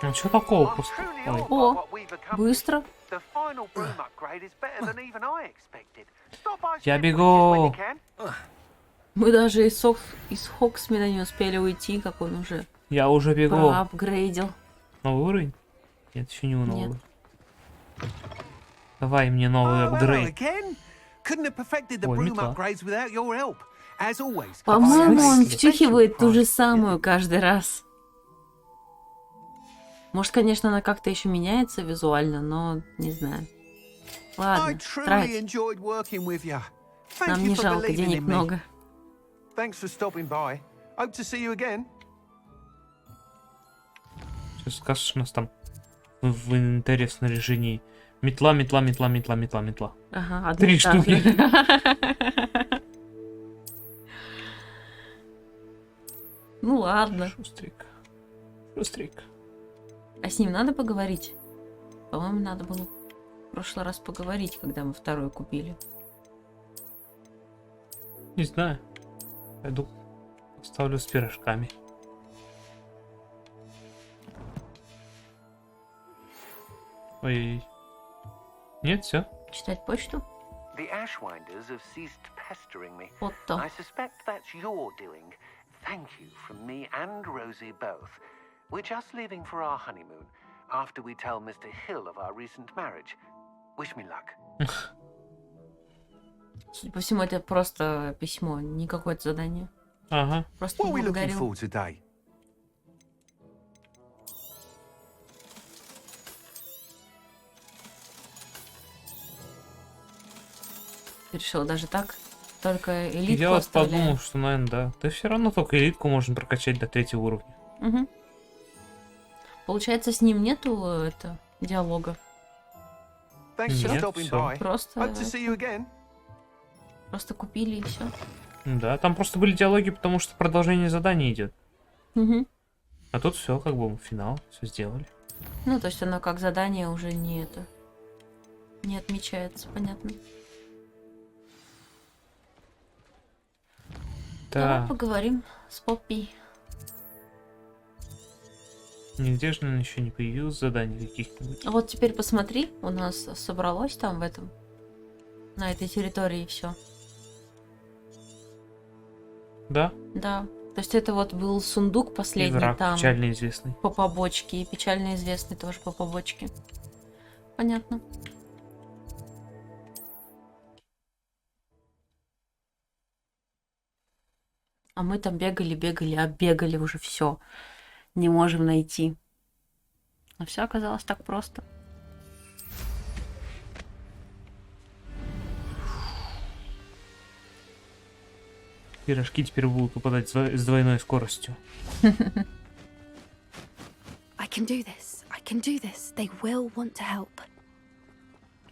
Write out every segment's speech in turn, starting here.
Ну что такого просто? Ой. О, быстро. Я бегу. Мы даже из Хоксмида не успели уйти, как он уже Я уже бегу. проапгрейдил. Новый уровень? Нет, еще не новый. Нет. Давай мне новый апгрейд. Ой, метла. По-моему, он смысле? втюхивает ту же самую каждый раз. Может, конечно, она как-то еще меняется визуально, но не знаю. Ладно, трать. Нам не жалко, денег много. Сейчас скажешь, у нас там в инвентаре в снаряжении метла. Ага, одна 3 и та же. штуки. Ну ладно. Шустрик. А с ним надо поговорить? По-моему, надо было в прошлый раз поговорить, когда мы вторую купили. Не знаю. Пойду поставлю с пирожками. Ой. Нет, все. Читать почту? Вот то. I suspect that's your doing. Thank you from me and Rosie both. We're just leaving for our honeymoon after we tell Mr. Hill of our recent marriage. Wish me luck. Судя по всему, это просто письмо, не какое-то задание. Ага. Просто What are we looking поблагодарил. for today? Ты решил даже так? Только элитку Я вот оставляю. подумал, что, наверное, да. Да все равно только элитку можно прокачать до 3-го уровня. Угу. Получается, с ним нету диалога. Thanks for Нет, stopping всё. by. Просто, Hope to see you again. просто купили и все. Да, там просто были диалоги, потому что продолжение задания идет. Угу. А тут все, как бы финал, все сделали. Ну, то есть оно как задание уже не отмечается, понятно. Давай Да, поговорим с Поппи. нигде же, наверное, еще не появилось заданий каких-нибудь. А вот теперь посмотри, у нас собралось там в этом, на этой территории все. Да, Да. То есть это вот был сундук и последний враг там печально известный. по побочке, и печально известный тоже по побочке. Понятно. А мы там бегали, оббегали уже все. Не можем найти. Но все оказалось так просто. Пирожки теперь будут попадать с двойной скоростью. I can do this. I can do this. They will want to help.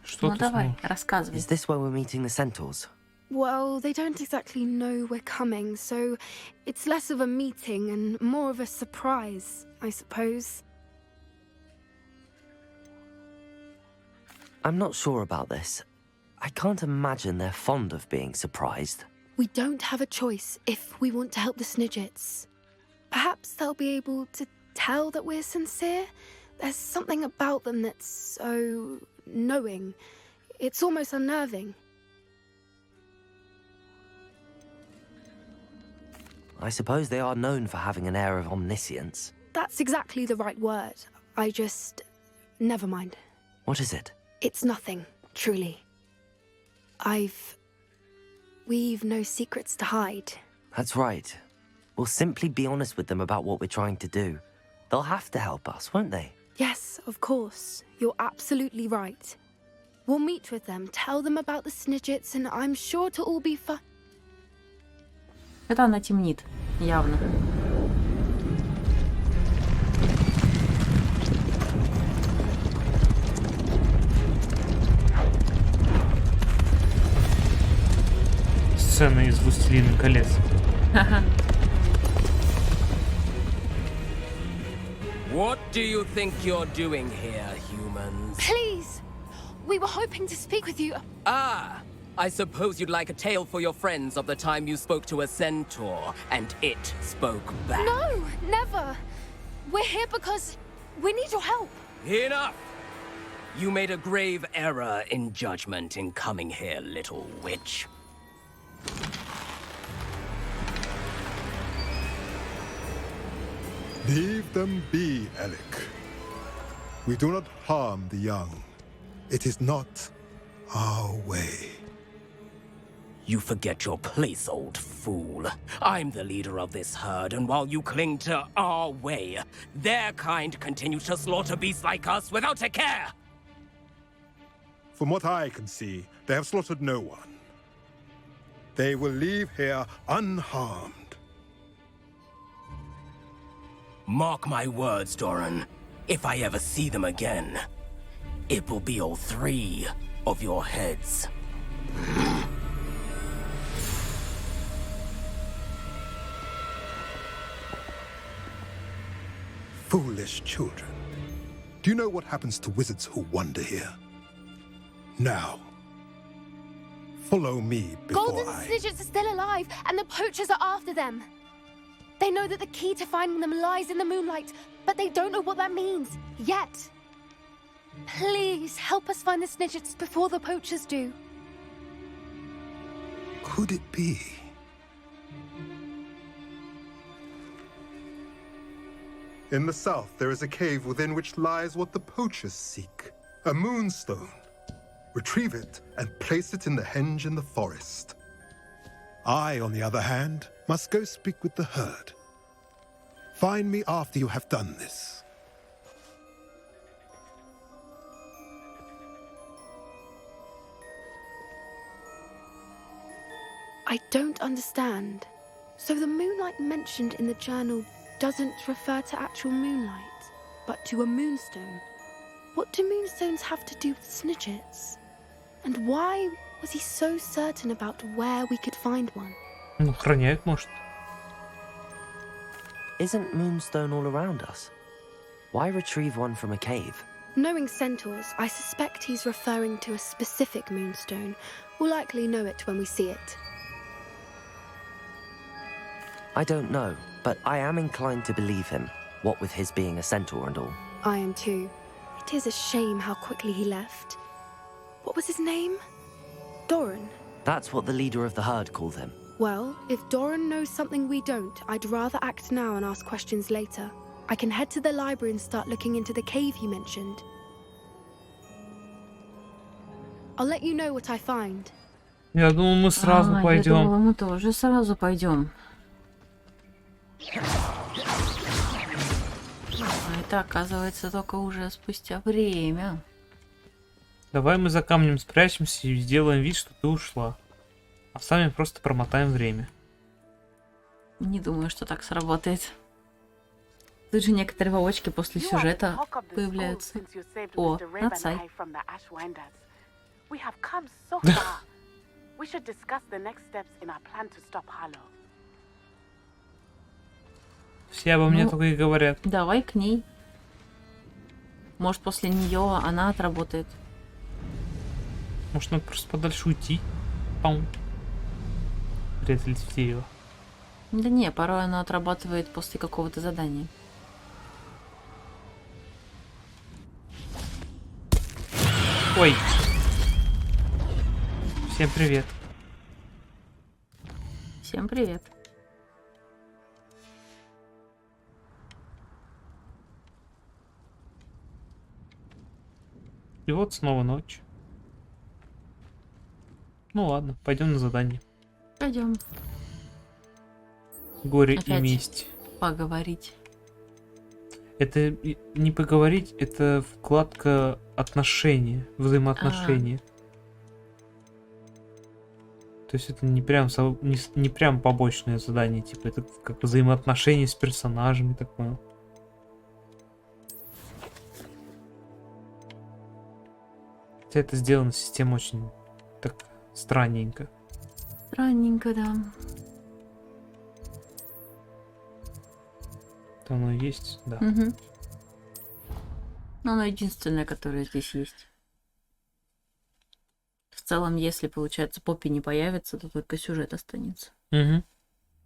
Что Ну ты давай, сможешь? рассказывай. Is this where we're meeting the centaurs? Well, they don't exactly know we're coming, so it's less of a meeting and more of a surprise, I suppose. I'm not sure about this. I can't imagine they're fond of being surprised. We don't have a choice if we want to help the Snidgets. Perhaps they'll be able to tell that we're sincere. There's something about them that's so knowing. It's almost unnerving. I suppose they are known for having an air of omniscience. That's exactly the right word. I just... Never mind. What is it? It's nothing, truly. We've no secrets to hide. That's right. We'll simply be honest with them about what we're trying to do. They'll have to help us, won't they? Yes, of course. You're absolutely right. We'll meet with them, tell them about the Snidgets, and I'm sure to all be fun. Это она темнит, явно. Сцена из «Властелина колец». What do you think you're doing here, humans? Please! We were hoping to speak with you. Ah, I suppose you'd like a tale for your friends of the time you spoke to a centaur, and it spoke back. No, never. We're here because We need your help. Enough! You made a grave error in judgment in coming here, little witch. Leave them be, Alec. We do not harm the young. It is not our way. You forget your place, old fool. I'm the leader of this herd, and while you cling to our way, their kind continue to slaughter beasts like us without a care! From what I can see, they have slaughtered no one. They will leave here unharmed. Mark my words, Doran. If I ever see them again, it will be all 3 of your heads. Foolish children. Do you know what happens to wizards who wander here? Now, follow me before Golden I... Snidgets are still alive, and the poachers are after them. They know that the key to finding them lies in the moonlight, but they don't know what that means, yet. Please, help us find the Snidgets before the poachers do. Could it be? In the south, there is a cave within which lies what the poachers seek. A moonstone. Retrieve it and place it in the henge in the forest. I, on the other hand, must go speak with the herd. Find me after you have done this. I don't understand. So the moonlight mentioned in the journal doesn't refer to actual moonlight, but to a moonstone. What do moonstones have to do with Snidgets? And why was he so certain about where we could find one? Ну, охраняют, может. Isn't Moonstone all around us? Why retrieve one from a cave? Knowing centaurs, I suspect he's referring to a specific moonstone. We'll likely know it when we see it. I don't know, but I am inclined to believe him, what with his being a centaur and all. I am too. It is a shame how quickly he left. What was his name? Doran. That's what the leader of the herd called him. Well, if Doran knows something we don't, I'd rather act now and ask questions later. I can head to the library and start looking into the cave he mentioned. I'll let you know what I find. Я думал, мы сразу Я пойдем. думала, мы тоже сразу пойдем. А это оказывается только уже спустя время. Давай мы за камнем спрячемся и сделаем вид, что ты ушла. А сами просто промотаем время. Не думаю, что так сработает. Тут же некоторые воочки после сюжета появляются. О, Нацай. Все обо мне Ну, только и говорят. Давай к ней. Может, после нее она отработает. Может, надо просто подальше уйти? Пам. Прятались в дерево. Да не, порой она отрабатывает после какого-то задания. Ой. Всем привет. Всем привет. И вот снова ночь. Ну ладно, пойдем на задание. Пойдем Горе и Опять. месть. поговорить. Это не поговорить, это вкладка отношения, взаимоотношения. То есть это не прям, не прям побочное задание, типа это как взаимоотношения с персонажами такое. Хотя это сделано система очень так странненько. Странненько, да. Там оно есть, да. Угу. Но она единственная, которая здесь есть. В целом, если, получается, Поппи не появится, то только сюжет останется. Угу.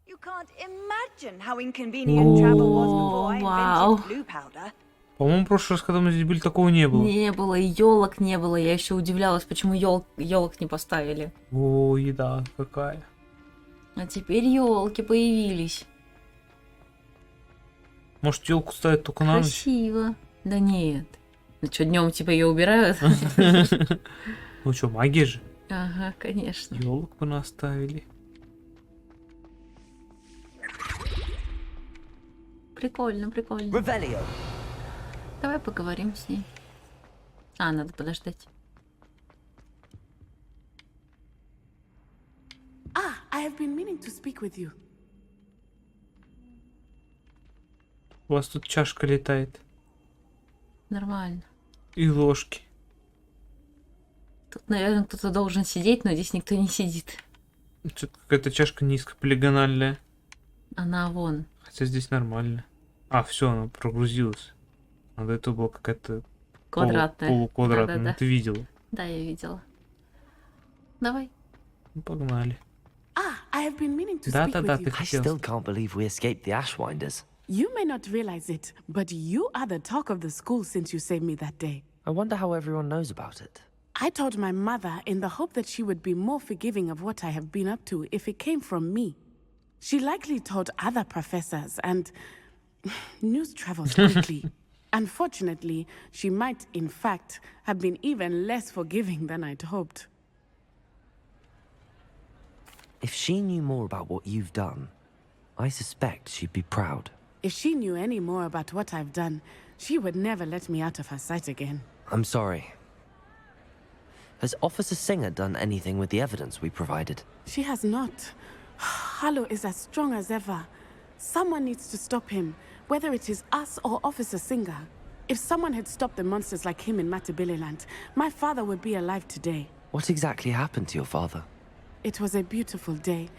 You can't imagine how inconvenient travel was before I Wow. invented blue powder. По-моему, в прошлый раз, когда мы здесь были, такого не было. Не было, и елок не было. Я еще удивлялась, почему елок не поставили. О, еда какая. А теперь елки появились. Может, елку ставят только на ночь? Красиво. Да нет. Ну что, днем типа ее убирают? Ну что, магия же? Ага, конечно. Елок бы наставили. Прикольно, прикольно. Revelio. Давай поговорим с ней. А, надо подождать. I have been meaning to speak with you. У вас тут чашка летает. Нормально. И ложки. Тут, наверное, кто-то должен сидеть, но здесь никто не сидит. Что-то какая-то чашка низкополигональная. Она вон. Хотя здесь нормально. А, все, она прогрузилась. А до этого была какая-то Квадратная. полуквадратная. Да-да-да. Ну, ты видела. Да, я видела. Давай. Ну, погнали. I have been meaning to speak Да-да-да, with ты you. I хотел. still can't believe we escaped the Ashwinders. You may not realize it, but you are the talk of the school since you saved me that day. I wonder how everyone knows about it. I told my mother in the hope that she would be more forgiving of what I have been up to if it came from me. She likely told other professors, and news travels quickly. Unfortunately, she might, in fact, have been even less forgiving than I'd hoped. If she knew more about what you've done, I suspect she'd be proud. If she knew any more about what I've done, she would never let me out of her sight again. I'm sorry. Has Officer Singer done anything with the evidence we provided? She has not. Harlow is as strong as ever. Someone needs to stop him, whether it is us or Officer Singer. If someone had stopped the monsters like him in Matabeleland, my father would be alive today. What exactly happened to your father? It was a beautiful day.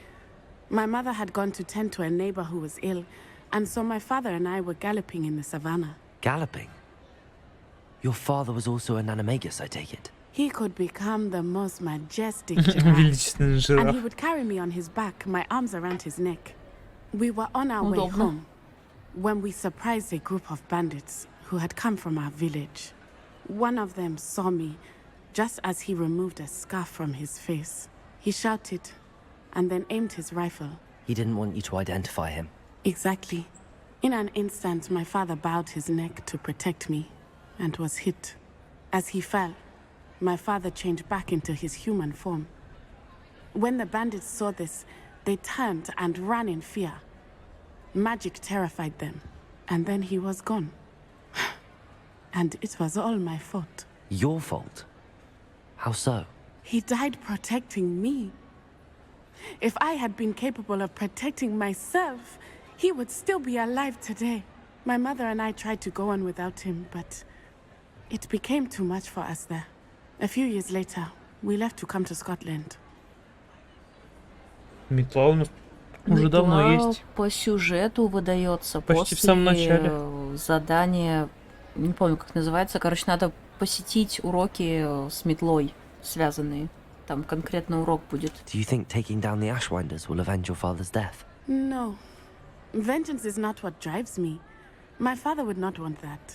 My mother had gone to tend to a neighbor who was ill, and so my father and I were galloping in the savannah. Galloping? Your father was also an animagus, I take it? He could become the most majestic giraffe, Величественный and he жираф. would carry me on his back, my arms around his neck. We were on our way Удобно. home when we surprised a group of bandits who had come from our village. One of them saw me just as he removed a scarf from his face. He shouted and then aimed his rifle. He didn't want you to identify him. Exactly. In an instant, my father bowed his neck to protect me and was hit. As he fell, my father changed back into his human form. When the bandits saw this, they turned and ran in fear. Magic terrified them, and then he was gone. And it was all my fault. Your fault? How so? He died protecting me. If I had been capable of protecting myself, he would still be alive today. My mother and I tried to go on without him, but it became too much for us there. A few years later, we left to come to Scotland. Метла у нас уже давно Метла есть. по сюжету выдается Почти после в самом начале. задания, не помню, как называется. Короче, надо посетить уроки с метлой связанные. Там конкретно урок будет. Do you think taking down the Ashwinders will avenge your father's death? No. Vengeance is not what drives me. My father would not want that.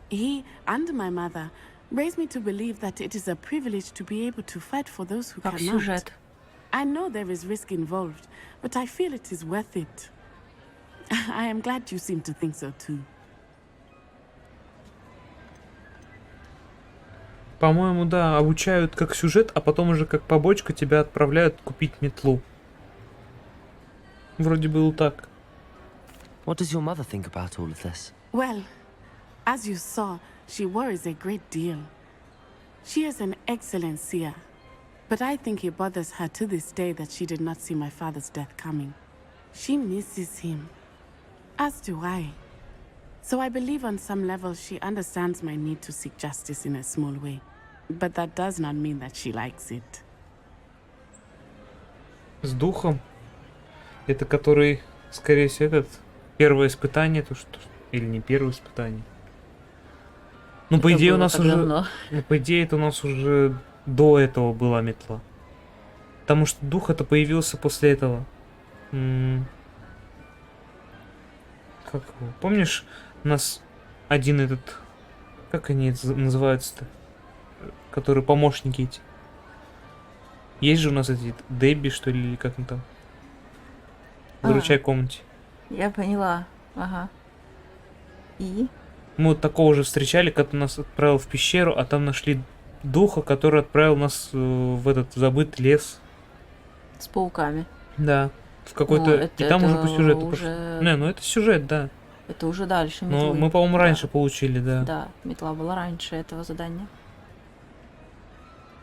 He and my mother raised me to believe that it is a privilege to be able to fight for those who Как cannot. сюжет. I know there is risk involved, but I feel it is worth it. I am glad you seem to think so too. По-моему, да, обучают как сюжет, а потом уже как побочка тебя отправляют купить метлу. Вроде было так. What does your mother think about all of this? Well, as you saw, she worries a great deal. She is an excellent seer, but I think it bothers her to this day that she did not see my father's death coming. She misses him, as do I. So I believe on some level she understands my need to seek justice in a small way. But that does not mean that she likes it. С духом. Это который, скорее всего, этот первое испытание, то что. Или не первое испытание. Ну, по Это идее, у было нас так уже. давно. Ну, по идее, это у нас уже до этого была метла. Потому что дух это появился после этого. Как его? Помнишь, нас один этот... Как они называются-то? Которые помощники эти. Есть же у нас эти Дебби, что ли, или как он там? Выручай комнате. Я поняла. Ага. И? Мы вот такого же встречали, когда нас отправил в пещеру, а там нашли духа, который отправил нас в этот забытый лес. С пауками. Да. В какой-то... Ну, И там уже по сюжету уже... пошло. Не, ну это сюжет, да. Это уже дальше Но метлы. мы, по-моему, Да. раньше получили, да. Да, метла была раньше этого задания.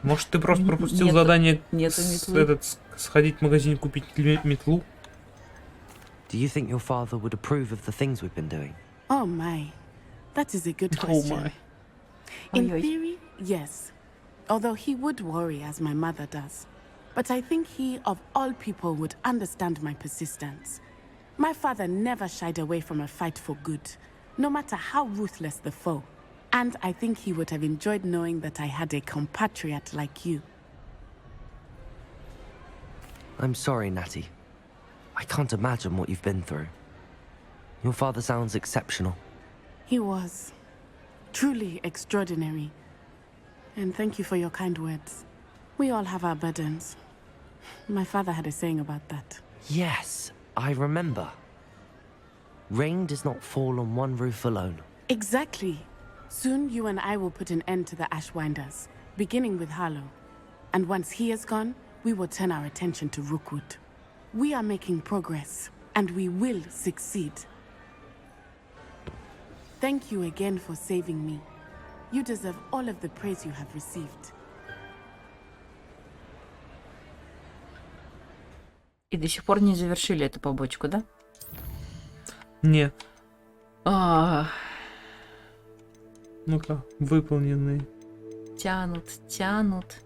Может, ты просто пропустил Нету- задание нету метлы. сходить в магазин купить метлу? Do you think your father would approve of the things we've been doing? Oh my. That is a good Oh question. my. In Ой-ой. theory, yes. Although he would worry as my mother does. But I think he, of all people, would understand my persistence. My father never shied away from a fight for good, no matter how ruthless the foe. And I think he would have enjoyed knowing that I had a compatriot like you. I'm sorry, Natty. I can't imagine what you've been through. Your father sounds exceptional. He was truly extraordinary. And thank you for your kind words. We all have our burdens. My father had a saying about that. Yes, I remember. Rain does not fall on one roof alone. Exactly. Soon you and I will put an end to the Ashwinders, beginning with Harlow. And once he is gone, we will turn our attention to Rookwood. We are making progress, and we will succeed. Thank you again for saving me. You deserve all of the praise you have received. И до сих пор не завершили эту побочку, да? Нет. А, Ну-ка, выполненные. тянут, тянут.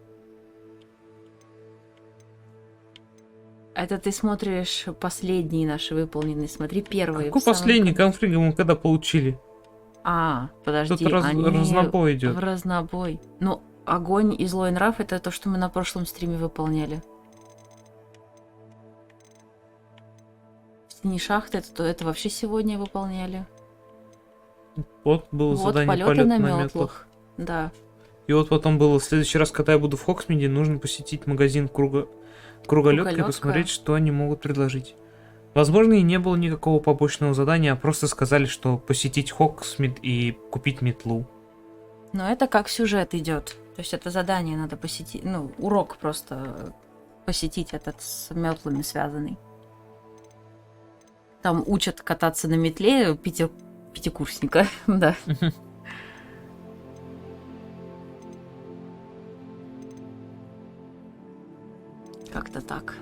Это ты смотришь последние наши выполненные. Смотри, первые. Какой в самом последний конце. конфликт мы когда получили? А, подожди, Тут они разнобой в идет. разнобой. Ну, огонь и злой нрав — это то, что мы на прошлом стриме выполняли. В тени шахты это вообще сегодня выполняли. Вот было Вот задание полеты полет на на метлах. метлах. Да. И вот потом было, в следующий раз, когда я буду в Хоксмиде, нужно посетить магазин круголетка и Круголётка. посмотреть, что они могут предложить. Возможно, и не было никакого побочного задания, а просто сказали, что посетить Хоксмид и купить метлу. Но это как сюжет идет. То есть это задание надо посетить, ну, урок просто посетить этот с метлами связанный. Там учат кататься на метле пятикурсника, да. Как-то так.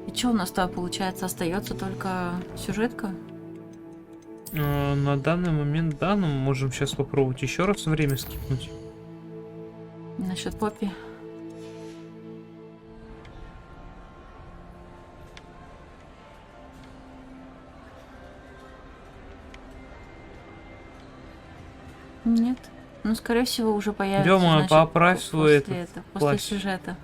И что у нас там получается? Остается только сюжетка? На данный момент, да, но мы можем сейчас попробовать еще раз время скипнуть. Насчет Поппи. Нет. Ну, скорее всего, уже появится. Дема, значит, поправь свой после этот после плащ. сюжета.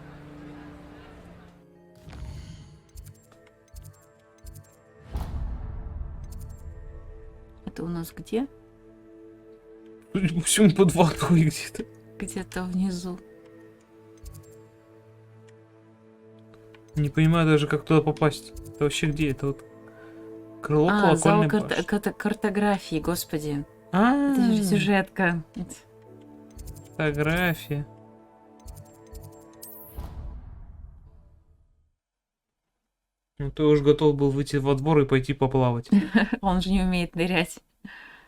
Это у нас где? Судя по всему, под водой где-то. Где-то внизу. Не понимаю даже, как туда попасть. Это вообще где? Это вот крыло А, зал колокольной башни. картографии, господи. А, Это же сюжетка. фотография. Ну, ты уж готов был выйти во двор и пойти поплавать. Он же не умеет нырять.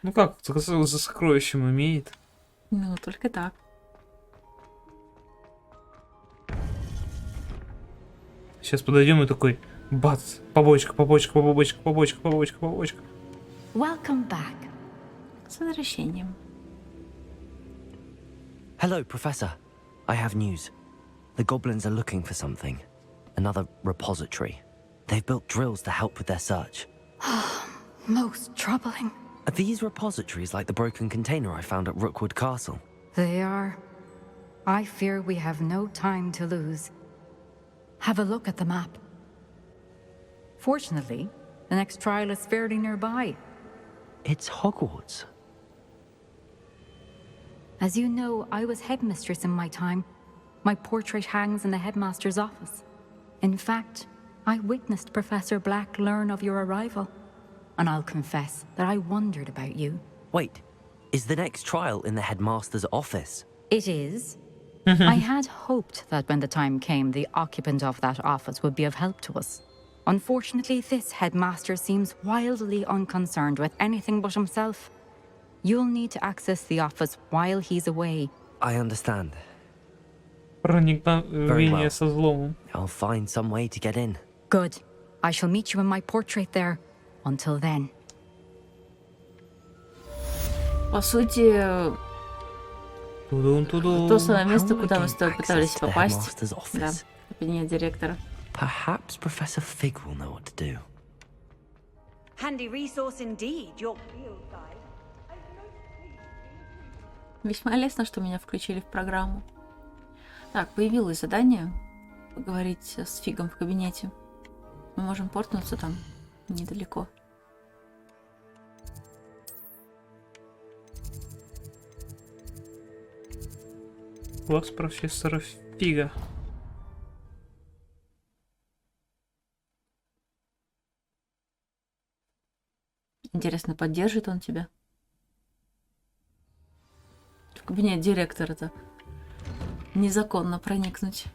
Ну как, за сокровищем умеет. Ну, только так. Сейчас подойдем и такой, бац, побочка, побочка, побочка, побочка, побочка, побочка. Welcome back. С возвращением. Hello, Professor. I have news. The goblins are looking for something. Another repository. They've built drills to help with their search. Most troubling. Are these repositories like the broken container I found at Rookwood Castle? They are. I fear we have no time to lose. Have a look at the map. Fortunately, the next trial is fairly nearby. It's Hogwarts. As you know, I was headmistress in my time. My portrait hangs in the headmaster's office. In fact, I witnessed Professor Black learn of your arrival. And I'll confess that I wondered about you. Wait, is the next trial in the headmaster's office? It is. I had hoped that when the time came, the occupant of that office would be of help to us. Unfortunately, this headmaster seems wildly unconcerned with anything but himself. You'll need to access the office while he's away. I understand. Проникновение со взломом. I'll find some way to get in. Good. I shall meet you in my portrait there. Until then. По сути, Тудун-тудун. то самое место, How will I куда мы gain с тобой access пытались to the попасть. headmaster's Да, office? кабинет директора. Perhaps Professor Fig will know what to do. Handy resource indeed, your field guide. Весьма лестно, что меня включили в программу. Так, появилось задание. Поговорить с Фигом в кабинете. Мы можем портнуться там недалеко. Класс профессора Фига. Интересно, поддержит он тебя? В кабинет директора-то незаконно проникнуть.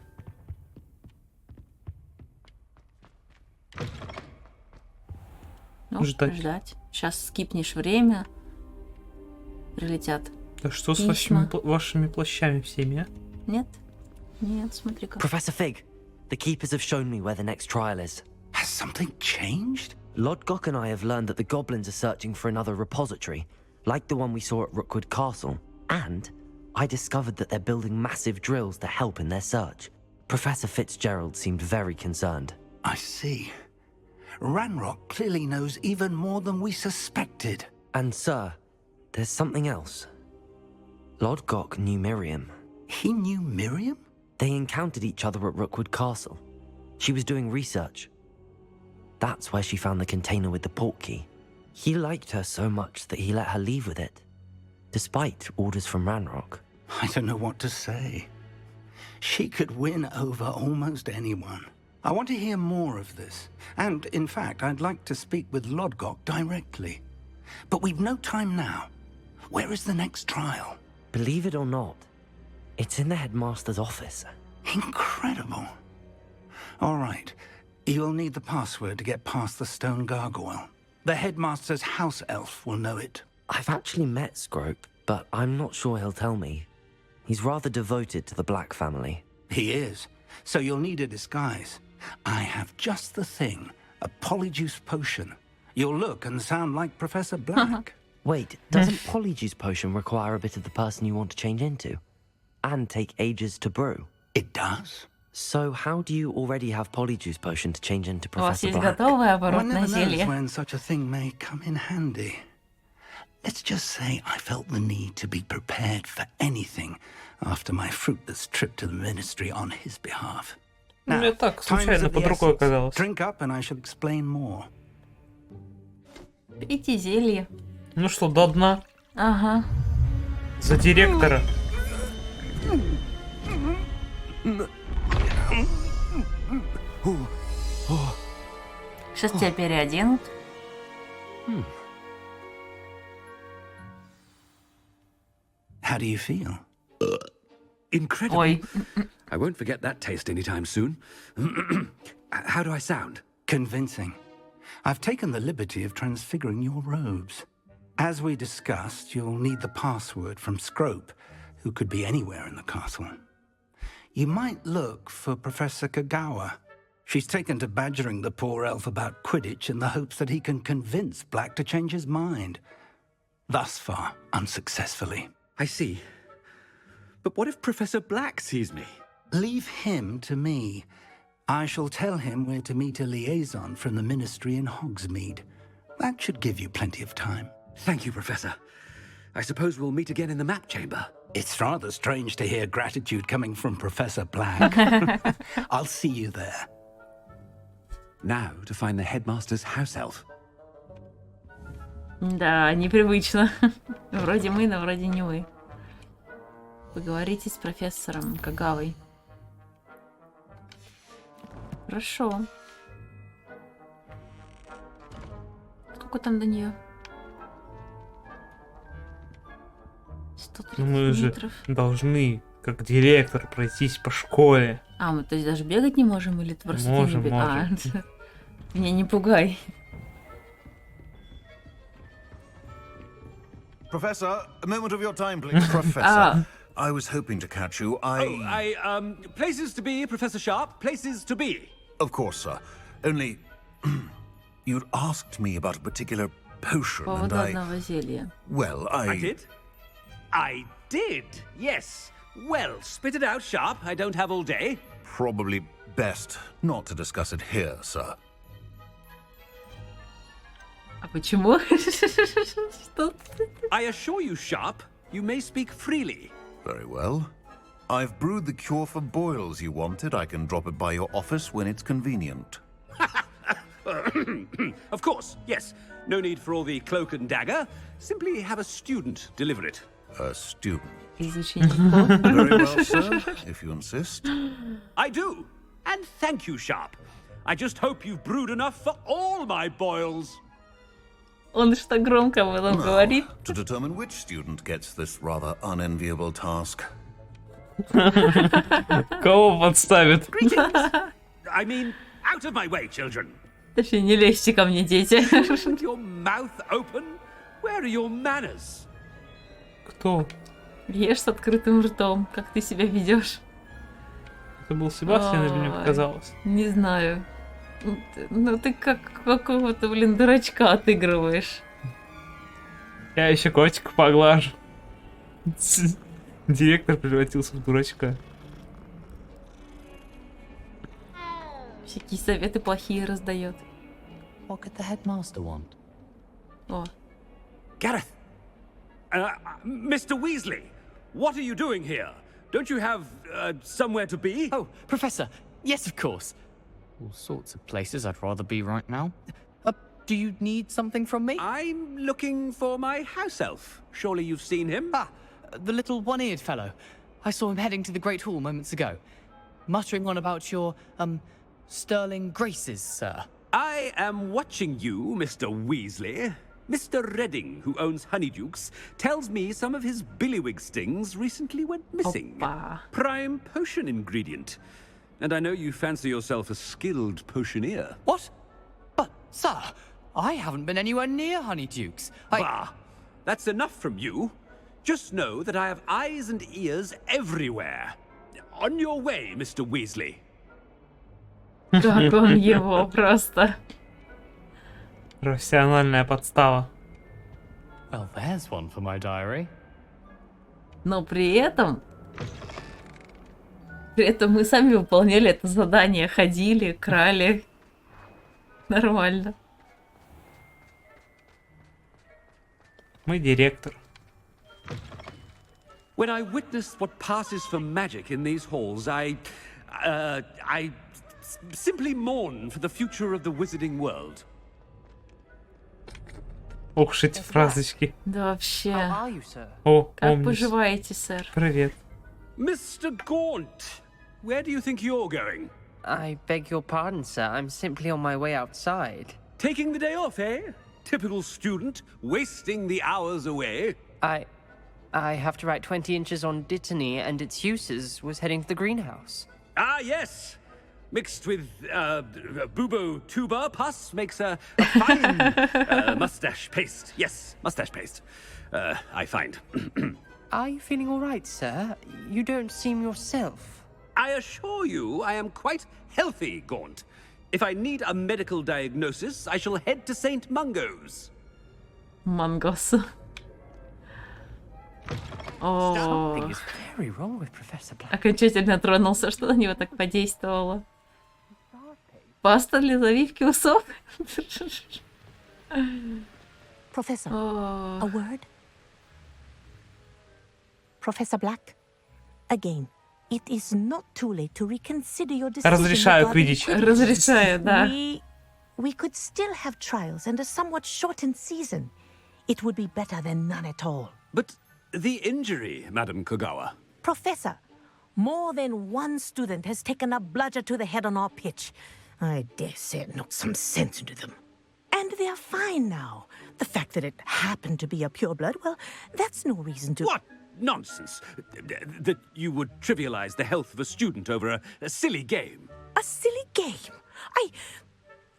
Ну, Ждать. ждать. Сейчас скипнешь время. Прилетят. Да что с Письма. вашими плащами всеми, а? Нет? Нет, смотри-ка. Professor Fig, the keepers have shown me where the next trial is. Has something changed? Lodgok and I have learned that the goblins are searching for another repository, like the one we saw at Rookwood Castle. And I discovered that they're building massive drills to help in their search. Professor Fitzgerald seemed very concerned. I see. Ranrock clearly knows even more than we suspected. And sir, there's something else. Lodgok knew Miriam. He knew Miriam? They encountered each other at Rookwood Castle. She was doing research. That's where she found the container with the port key. He liked her so much that he let her leave with it, despite orders from Ranrock. I don't know what to say. She could win over almost anyone. I want to hear more of this. And, in fact, I'd like to speak with Lodgok directly. But we've no time now. Where is the next trial? Believe it or not, it's in the headmaster's office. Incredible. All right. You'll need the password to get past the stone gargoyle. The headmaster's house elf will know it. I've actually met Scrope, but I'm not sure he'll tell me. He's rather devoted to the Black family. He is. So you'll need a disguise. I have just the thing. A polyjuice potion. You'll look and sound like Professor Black. Wait, doesn't Polyjuice Potion require a bit of the person you want to change into? And take ages to brew? It does. So how do you already have Polyjuice Potion to change into У вас Professor есть Black? готовое One оборотное never knows зелье. when such a thing may come in handy. Let's just say I felt the need to be prepared for anything after my fruitless trip to the ministry on his behalf. Ну, мне так, time is случайно, of the под рукой essence. оказалось. Drink up and I shall explain more. Пейте зелье. Ну что, до дна? Ага. За директора. Сейчас тебя переоденут. How do you feel? Incredible. Ой, I won't forget that taste anytime soon. How do I sound? Convincing. I've taken the liberty of transfiguring your robes. As we discussed, you'll need the password from Scrope, who could be anywhere in the castle. You might look for Professor Kagawa. She's taken to badgering the poor elf about Quidditch in the hopes that he can convince Black to change his mind. Thus far, unsuccessfully. I see. But what if Professor Black sees me? Leave him to me. I shall tell him where to meet a liaison from the ministry in Hogsmeade. That should give you plenty of time. Thank you, Professor. I suppose we'll meet again in the map chamber. It's rather strange to hear gratitude coming from Professor Black. I'll see you there. Now to find the headmaster's house elf. Да, непривычно. Вроде мы, но вроде не мы. Поговорите с профессором Кагавой. Хорошо. Сколько там до нее? 130 Ну, мы же метров. должны, как директор, пройтись по школе. А, мы то есть даже бегать не можем, или это просто Можем, ты не можем. Меня не пугай. Professor, a moment of your time, please. Professor, Ah. I was hoping to catch you. Places to be, Professor Sharp. Places to be. Of course, sir. Only, you'd asked me about a particular potion, По and поводу I... одного зелья. Well, I did? I did, yes. Well, spit it out, Sharp. I don't have all day. Probably best not to discuss it here, sir. А почему? Что? I assure you, Sharp, you may speak freely. Very well. I've brewed the cure for boils you wanted. I can drop it by your office when it's convenient. Of course, yes. No need for all the cloak and dagger. Simply have a student deliver it. A student. Из учеников. Very well, sir, if you insist. I do. And thank you, Sharp. I just hope you've brewed enough for all my boils. Он что громко было говорит. To determine which student gets this rather unenviable task. Кого подставят? I mean, out of my way, children. Точнее, не лезьте ко мне, дети. With your mouth open? Where are your manners? Кто? Ешь с открытым ртом. Как ты себя ведешь? Это был Себастьян или мне Ой, показалось? Не знаю. Ну ты как какого-то, блин, дурачка отыгрываешь. Я еще котика поглажу. Директор превратился в дурачка. Всякие советы плохие раздает. What could the headmaster want? О, Gareth! Mr. Weasley, what are you doing here? Don't you have somewhere to be? Oh, Professor, yes, of course. All sorts of places I'd rather be right now. Do you need something from me? I'm looking for my house elf. Surely you've seen him? Ah, the little one-eared fellow. I saw him heading to the Great Hall moments ago, muttering on about your, sterling graces, sir. I am watching you, Mr. Weasley. Mr. Redding, who owns Honeydukes, tells me some of his billywig stings recently went missing. Опа. Prime potion ingredient. And I know you fancy yourself a skilled potioneer. What? But, sir, I haven't been anywhere near Honeydukes. Bah! That's enough from you. Just know that I have eyes and ears everywhere. On your way, Mr. Weasley. как он его просто. Профессиональная подстава. Well, there's one for my diary. Но при этом мы сами выполняли это задание, ходили, крали. Нормально. Мы директор. When I witness what passes for magic in these halls, I simply mourn for the future of the wizarding world. Ох уж эти фразочки. Да вообще. О, Как помнишь. поживаете, сэр? Привет. Mr. Gaunt, where do you think you're going? I beg your pardon, sir. I'm simply on my way outside. Taking the day off, eh? Typical student, wasting the hours away. I have to write 20 inches on Dittany and its uses. Was heading to the greenhouse. Ah, yes. Mixed with bubo tuber pus makes a fine mustache paste. Yes, mustache paste. I find. Are you feeling all right, sir? You don't seem yourself. I assure you I am quite healthy, Gaunt. If I need a medical diagnosis, I shall head to St. Mungo's. Мангос. О, Something is very wrong with Professor Black. окончательно тронулся, что на него так подействовало. Паста для завивки усов? Professor, О, a word? Professor Black, again, it is not too late to reconsider your decision. Разрешаю regarding Квиддич. Quidditch. Разрешаю, да. We could still have trials and a somewhat shortened season. It would be better than none at all. But the injury, Madam Kogawa. Professor, more than one student has taken a bludger to the head on our pitch. I dare say it knocked some sense into them. And they're fine now. The fact that it happened to be a pureblood, well, that's no reason to... What nonsense! That you would trivialize the health of a student over a silly game. A silly game?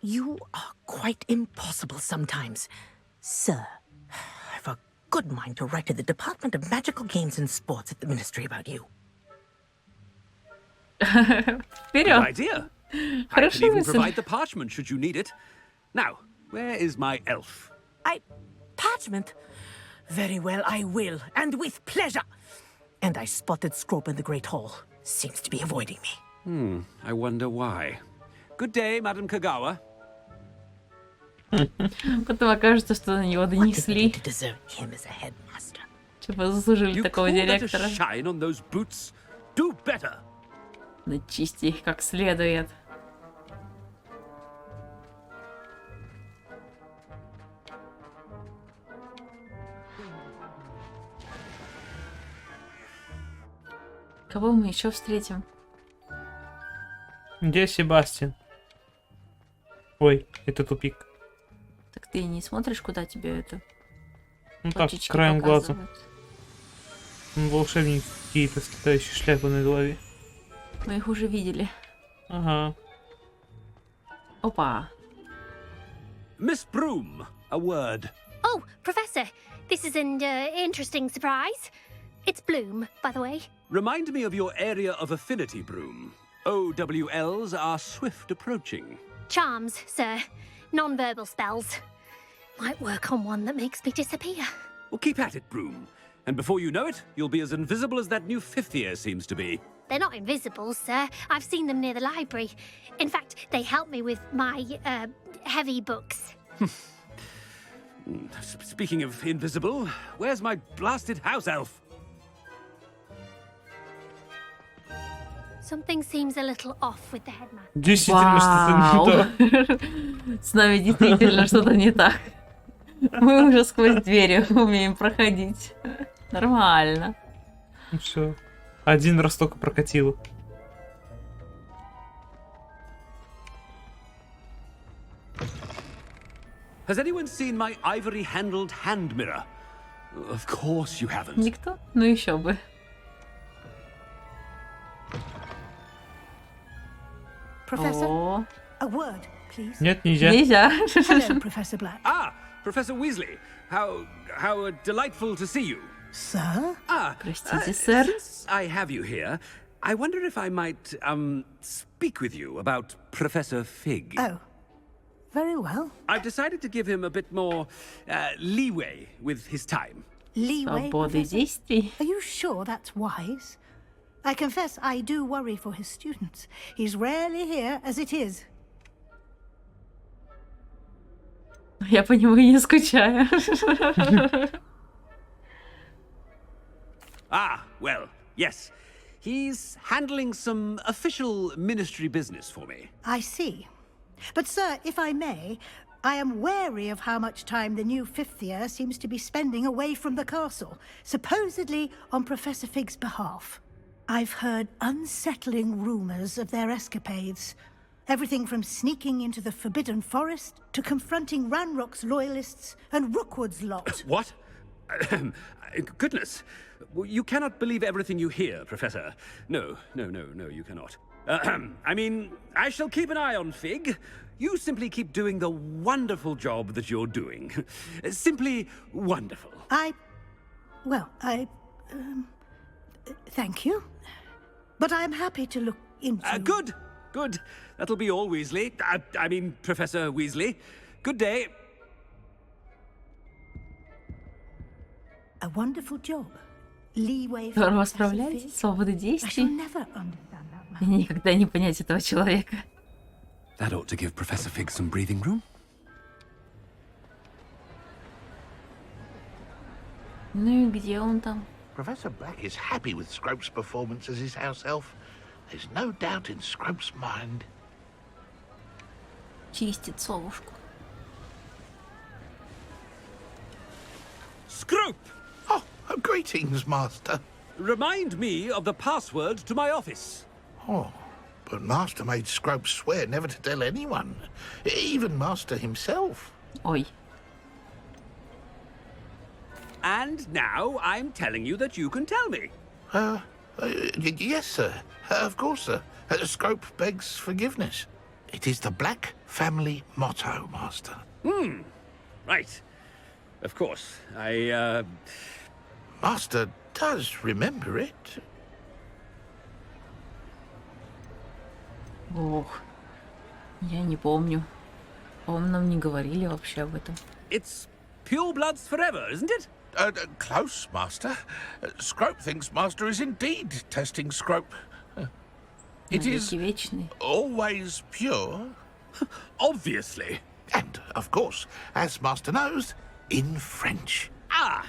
You are quite impossible sometimes. Sir, I've a good mind to write to the Department of Magical Games and Sports at the Ministry about you. Good idea. I can even provide the parchment should you need it. Now, where is my elf? Parchment? Very well, I will, and with pleasure. And I spotted Scrope in the Great Hall. Seems to be avoiding me. I wonder why. Good day, Madam Kogawa. Потом окажется, что на него донесли. Типа заслужили такого директора. Shine on those boots. Do better. Начисти их как следует. Кого мы еще встретим? Где Себастьян? Ой, это тупик. Так ты не смотришь, куда тебе это? Ну так, краем глаза. Волшебники какие-то с летающей шляпой на голове. Мы их уже видели. Ага. Опа. Miss Broom, a word. Oh, Professor, this is an interesting surprise. It's Bloom, by the way. Remind me of your area of affinity, Broom. OWLs are swift approaching. Charms, sir. Non-verbal spells. Might work on one that makes me disappear. Well, keep at it, Broom. And before you know it, you'll be as invisible as that new fifth year seems to be. They're not invisible, sir. I've seen them near the library. In fact, they help me with my, heavy books. Speaking of invisible, where's my blasted house elf? Something seems a little off with the headmaster. Действительно, что-то не то. С нами действительно что-то не так. Мы уже сквозь двери умеем проходить. Нормально. Ну все. Один раз только прокатило. Has anyone seen my ivory-handled hand mirror? Of course you haven't. Никто? Ну еще бы. Professor, a word, please. Нет, нельзя. Нельзя. Hello, Professor Black. Ah, Professor Weasley. How delightful to see you. Sir? Простите, сэр. Since I have you here, I wonder if I might, speak with you about Professor Fig. Oh, very well. I've decided to give him a bit more, leeway with his time. Leeway, Свободы Professor? действий. Are you sure that's wise? I confess I do worry for his students. He's rarely here as it is. Я по нему и не скучаю. Ah, well, yes. He's handling some official ministry business for me. I see. But, sir, if I may, I am wary of how much time the new fifth year seems to be spending away from the castle, supposedly on Professor Fig's behalf. I've heard unsettling rumors of their escapades. Everything from sneaking into the Forbidden Forest to confronting Ranrock's loyalists and Rookwood's lot. What? Goodness. You cannot believe everything you hear, Professor. No, you cannot. I mean, I shall keep an eye on Fig. You simply keep doing the wonderful job that you're doing. Simply wonderful. Thank you. But I'm happy to look into... Good. That'll be all, Weasley. I mean, Professor Weasley. Good day. A wonderful job. Leeway for Здорово Professor справляетесь, Fig. свободы I shall действий. never understand that man. Мне никогда не понять этого человека. That ought to give Professor Fig some breathing room. Ну и где он там? Professor Black is happy with Scrope's performance as his house elf. There's no doubt in Scrope's mind. Чистит совушку. Scrope! Oh, greetings, Master. Remind me of the password to my office. Oh, but Master made Scrope swear never to tell anyone, even Master himself. Ой. And now I'm telling you that you can tell me. Yes, sir. Of course, sir. Scrope begs forgiveness. It is the Black family motto, Master. Right. Of course. Master does remember it. Ох. Я не помню. По-моему, нам не говорили вообще об этом. It's pure bloods forever, isn't it? Close, Master. Scrope thinks Master is indeed testing Scrope. It is always pure. Obviously. And, of course, as Master knows, in French. Ah!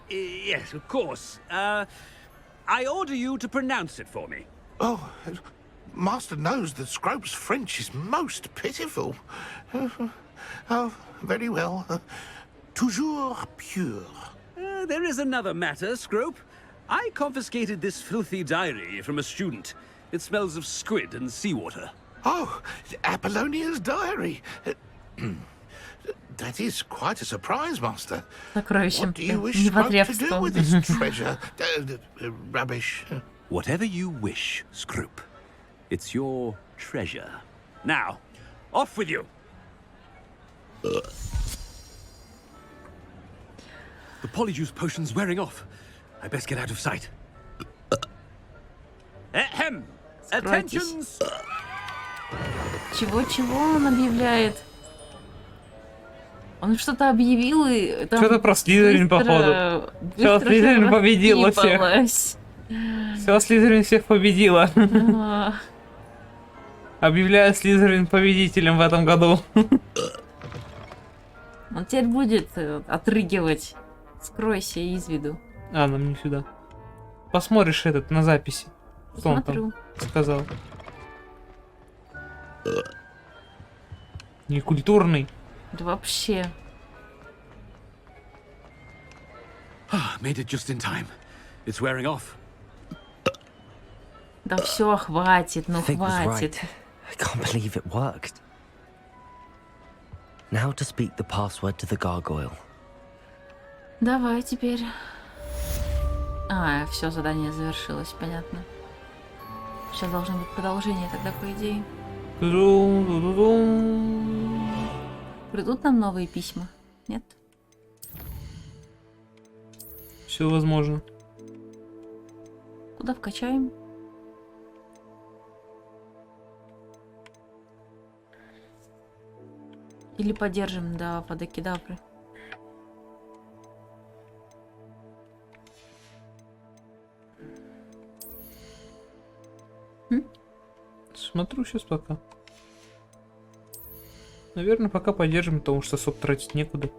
Yes, of course. I order you to pronounce it for me. Oh, Master knows that Scrope's French is most pitiful. Oh, very well. Toujours pure. There is another matter, Scrope. I confiscated this filthy diary from a student. It smells of squid and seawater. Oh, Apollonia's diary. That is quite a surprise, Master. What do you wish Scrope to do with this treasure? Rubbish. Whatever you wish, Scrope. It's your treasure. Now, off with you. The polyjuice potion's wearing off. I best get out of sight. Ahem! Attention! Чего-чего он объявляет? Он что-то объявил и... Что-то про Слизерин, походу. Все, Слизерин победила всех. Все, Слизерин всех победила. Объявляю Слизерин победителем в этом году. Он теперь будет отрыгивать. Скройся из виду. А, нам не сюда. Посмотришь этот на записи. Что он там сказал? Некультурный. Да вообще. Made it just in time. It's wearing off. Да все, хватит, ну Fig was хватит. right. I can't believe it worked. Now to speak the password to the gargoyle. Давай теперь. А, все, задание завершилось, понятно. Сейчас должно быть продолжение тогда, по идее. Придут нам новые письма? Нет? Все возможно. Куда вкачаем? Или подержим до Падакидапры? Смотрю сейчас пока. Наверное, пока подержим, потому что особо тратить некуда.